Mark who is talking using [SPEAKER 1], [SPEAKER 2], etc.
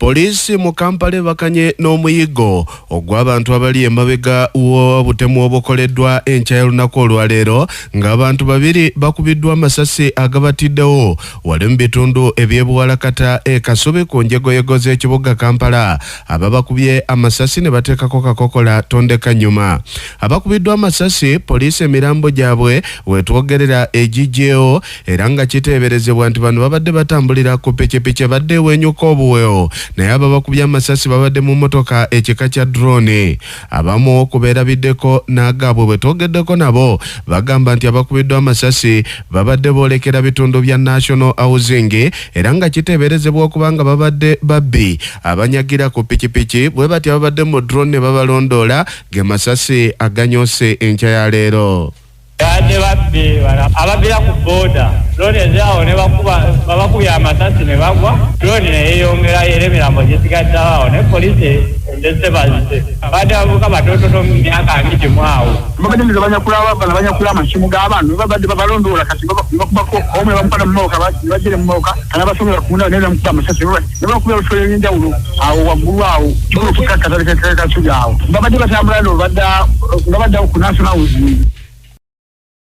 [SPEAKER 1] Polisi mu Kampala bakanye n'omuyigo ogw'abantu abali emabega w'obutemu obukoleddwa enkya y'olunaku olwaleero ng'abantu babiri bakubiddwa amasasi agabatiddewo wali mu bitundu eby'ebuwalakata Kasubi ku njegoyego z'ekibuga Kampala. Ababakubye amasasi ne bateekako kakokola tondeka nyuma. Abakubiddwa amasasi polisi emirambo gyabwe wetwogerera egijeyo era nga kiteeberezebwa nti bano babadde batambulira ku pikipiki badde wenyuka obuwewo naye ababakubye amasasi babadde mu motoka ekika kya drone. Abamu kubeerabiddeko n'agaabwe bwetwogeddeko nabo bagamba nti abakubiddwa amasasi babadde boolekera bitundu bya National Housing era nga kiteeberezebwa okubanga babadde babbi abanyagira ku pikipiki bwe bati ababadde mu drone babalondoola ge masasi aganyose enkya ya leero.
[SPEAKER 2] Ade babbi ababira ku boda drone zao ne bakubya amasasi ne bagwa drone ne yongera emirambo gisigadde awo ne polisi ndetse bazise bade abuka batoto myaka ngiti mwawo babadde banyakula amashimu g'abantu babadde babalondoola kati bakubako omwe bamupata mu mmoka bagire mu mmoka kana basomera kunda ne bamukuba amasasi ne bakubya olufere n'enjawulo awo waggulu awo kikulu kikakatale kekasubi awo babadde batambula nga badda ku National Housing.